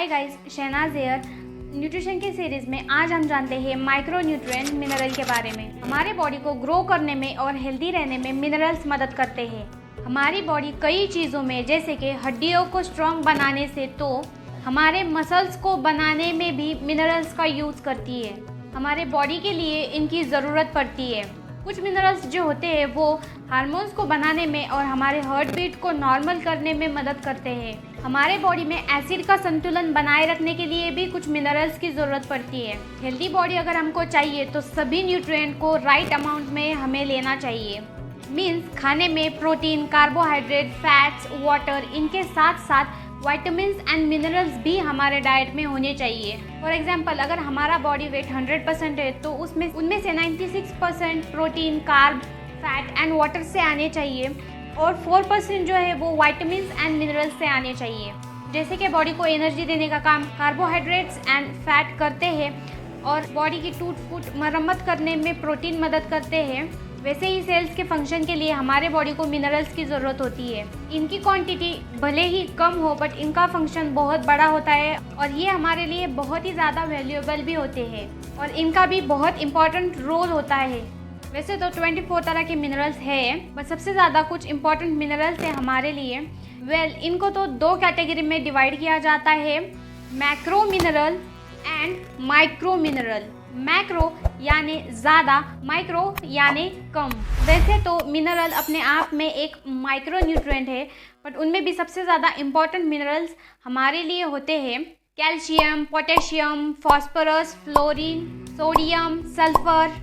Hi guys, Shahnaz here. Nutrition की series में आज हम जानते हैं माइक्रो न्यूट्रिएंट मिनरल के बारे में। हमारे बॉडी को ग्रो करने में और हेल्दी रहने में मिनरल्स मदद करते हैं। हमारी बॉडी कई चीज़ों में, जैसे कि हड्डियों को स्ट्रॉन्ग बनाने से तो हमारे मसल्स को बनाने में भी मिनरल्स का यूज़ करती है। हमारे बॉडी के लिए इनकी ज़रूरत पड़ती है। कुछ मिनरल्स जो होते हैं वो हार्मोन्स को बनाने में और हमारे हार्ट बीट को नॉर्मल करने में मदद करते हैं। हमारे बॉडी में एसिड का संतुलन बनाए रखने के लिए भी कुछ मिनरल्स की ज़रूरत पड़ती है। हेल्दी बॉडी अगर हमको चाहिए तो सभी न्यूट्रिएंट को राइट अमाउंट में हमें लेना चाहिए। मीन्स खाने में प्रोटीन, कार्बोहाइड्रेट, फैट्स, वाटर, इनके साथ साथ विटामिन्स एंड मिनरल्स भी हमारे डाइट में होने चाहिए। फॉर एग्जांपल, अगर हमारा बॉडी वेट 100% है तो उनमें से 96% protein, carb, fat and water से आने चाहिए और 4% जो है वो विटामिन्स एंड मिनरल्स से आने चाहिए। जैसे कि बॉडी को एनर्जी देने का काम कार्बोहाइड्रेट्स एंड फैट करते हैं और बॉडी की टूट फूट मरम्मत करने में प्रोटीन मदद करते हैं, वैसे ही सेल्स के फंक्शन के लिए हमारे बॉडी को मिनरल्स की ज़रूरत होती है। इनकी क्वांटिटी भले ही कम हो बट इनका फंक्शन बहुत बड़ा होता है और ये हमारे लिए बहुत ही ज़्यादा वैल्यूएबल भी होते हैं और इनका भी बहुत इम्पॉर्टेंट रोल होता है। वैसे तो 24 तरह के मिनरल्स है, बट सबसे ज़्यादा कुछ इम्पॉर्टेंट मिनरल्स है हमारे लिए। इनको तो दो कैटेगरी में डिवाइड किया जाता है, macro mineral and micro mineral. Macro यानी ज़्यादा, माइक्रो यानी कम। वैसे तो मिनरल अपने आप में एक माइक्रो न्यूट्रिएंट है, बट उनमें भी सबसे ज़्यादा इम्पॉर्टेंट मिनरल्स हमारे लिए होते हैं calcium, potassium, phosphorus, fluorine, sodium, sulphur,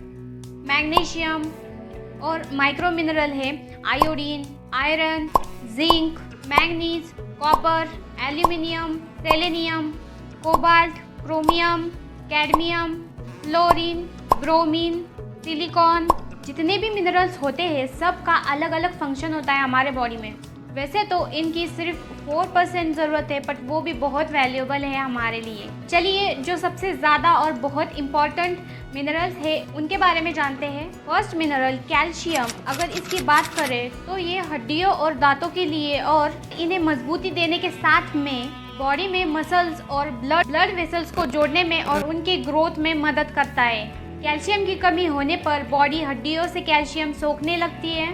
magnesium. और माइक्रो मिनरल है iodine, iron, zinc, manganese, copper, aluminium, selenium, cobalt, chromium, cadmium, fluorine, bromine, silicon. जितने भी मिनरल्स होते हैं सब का अलग अलग फंक्शन होता है हमारे बॉडी में। वैसे तो इनकी सिर्फ 4% ज़रूरत है, बट वो भी बहुत वैल्यूएबल है हमारे लिए। चलिए जो सबसे ज़्यादा और बहुत इम्पॉर्टेंट मिनरल्स है उनके बारे में जानते हैं। First mineral calcium. अगर इसकी बात करें तो ये हड्डियों और दांतों के लिए और इन्हें मजबूती देने के साथ में बॉडी में मसल्स और ब्लड वेसल्स को जोड़ने में और उनके ग्रोथ में मदद करता है। कैल्शियम की कमी होने पर बॉडी हड्डियों से कैल्शियम सोखने लगती है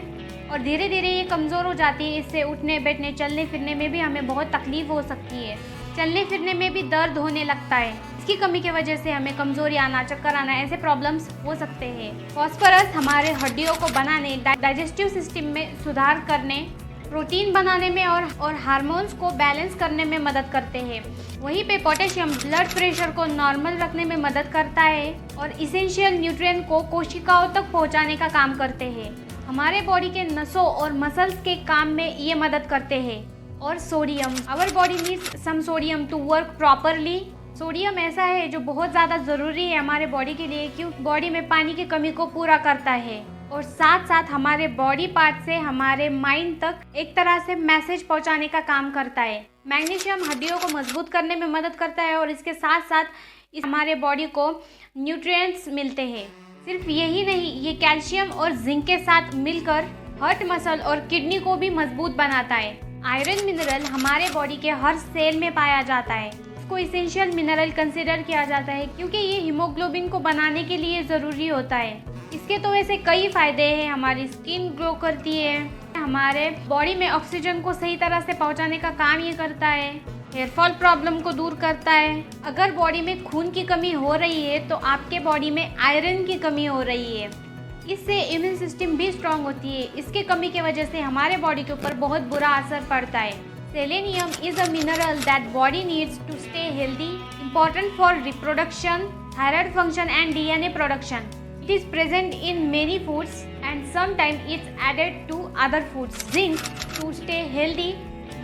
और धीरे धीरे ये कमज़ोर हो जाती है। इससे उठने बैठने, चलने फिरने में भी हमें बहुत तकलीफ हो सकती है। चलने फिरने में भी दर्द होने लगता है। इसकी कमी की वजह से हमें कमज़ोरी आना, चक्कर आना, ऐसे प्रॉब्लम्स हो सकते हैं। फास्फोरस हमारे हड्डियों को बनाने, डाइजेस्टिव सिस्टम में सुधार करने, प्रोटीन बनाने में और हार्मोन्स को बैलेंस करने में मदद करते हैं। वहीं पे पोटेशियम ब्लड प्रेशर को नॉर्मल रखने में मदद करता है और इसेंशियल न्यूट्रिएंट को कोशिकाओं तक पहुंचाने का काम करते हैं। हमारे बॉडी के नसों और मसल्स के काम में ये मदद करते हैं। और sodium, our body needs some sodium to work properly. Sodium ऐसा है जो बहुत ज़्यादा ज़रूरी है हमारे बॉडी के लिए, क्योंकि बॉडी में पानी की कमी को पूरा करता है और साथ साथ हमारे बॉडी पार्ट से हमारे माइंड तक एक तरह से मैसेज पहुंचाने का काम करता है। मैग्नीशियम हड्डियों को मजबूत करने में मदद करता है और इसके साथ साथ हमारे बॉडी को न्यूट्रिएंट्स मिलते हैं। सिर्फ यही नहीं, ये कैल्शियम और जिंक के साथ मिलकर हार्ट मसल और किडनी को भी मजबूत बनाता है। आयरन मिनरल हमारे बॉडी के हर सेल में पाया जाता है। इसको इसेंशियल मिनरल कंसिडर किया जाता है क्योंकि ये हीमोग्लोबिन को बनाने के लिए ज़रूरी होता है। इसके तो वैसे कई फ़ायदे हैं। हमारी स्किन ग्लो करती है, हमारे बॉडी में ऑक्सीजन को सही तरह से पहुंचाने का काम ये करता है, हेयर फॉल प्रॉब्लम को दूर करता है। अगर बॉडी में खून की कमी हो रही है तो आपके बॉडी में आयरन की कमी हो रही है। इससे इम्यून सिस्टम भी स्ट्रांग होती है। इसके कमी की वजह से हमारे बॉडी के ऊपर बहुत बुरा असर पड़ता है। Selenium is a mineral that body needs to stay healthy, important for reproduction, thyroid function and DNA production. It is present in many foods and sometimes it's added to other foods. Zinc to stay healthy,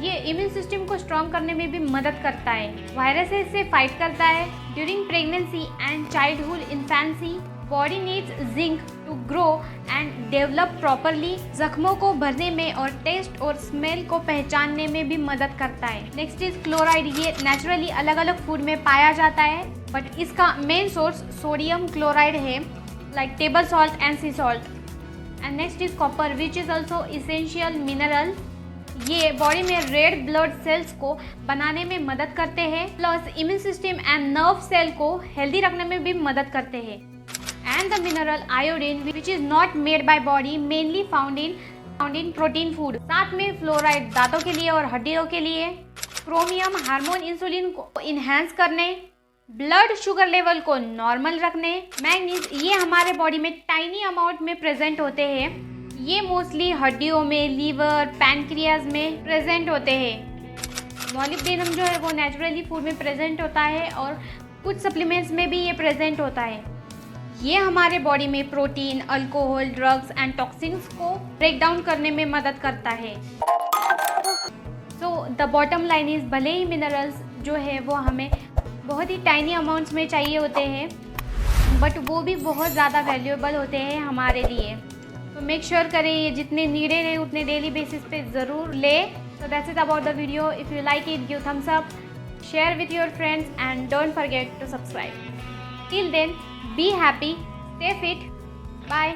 ये immune system को strong करने में भी मदद करता है। Viruses से fight करता है। During pregnancy and childhood infancy body needs zinc to grow and develop properly. जख्मों को भरने में और टेस्ट और स्मेल को पहचानने में भी मदद करता है। Next is chloride. ये नेचुरली अलग अलग फूड में पाया जाता है, बट इसका मेन सोर्स सोडियम क्लोराइड है, like table salt and sea salt. And next is copper, which is also essential mineral ये बॉडी में रेड ब्लड सेल्स को बनाने में मदद करते हैं, plus immune system and nerve cell को हेल्दी रखने में भी मदद करते हैं। And the mineral iodine which is not made by body mainly found in protein food. साथ में फ्लोराइड दांतों के लिए और हड्डियों के लिए, क्रोमियम हार्मोन इंसुलिन को इन्हेंस करने, ब्लड शुगर लेवल को नॉर्मल रखने, मैग्नीज ये हमारे बॉडी में टाइनी अमाउंट में प्रेजेंट होते हैं। ये मोस्टली हड्डियों में, लीवर, पैनक्रियाज में प्रेजेंट होते हैं। मॉलिब्डेनम जो है वो नेचुरली फूड में प्रेजेंट होता है और कुछ सप्लीमेंट्स में भी ये प्रेजेंट होता है। ये हमारे बॉडी में protein, alcohol, drugs and toxins को ब्रेक डाउन करने में मदद करता है। So the bottom line is, भले ही मिनरल्स जो है वो हमें बहुत ही टाइनी अमाउंट्स में चाहिए होते हैं, बट वो भी बहुत ज़्यादा वैल्यूएबल होते हैं हमारे लिए। तो मेक श्योर करें ये जितने नीडेड है उतने डेली बेसिस पे ज़रूर ले। So that's it about the video. If you like it, give thumbs up, share with your friends and don't forget to subscribe. Till then, be happy, stay fit, bye.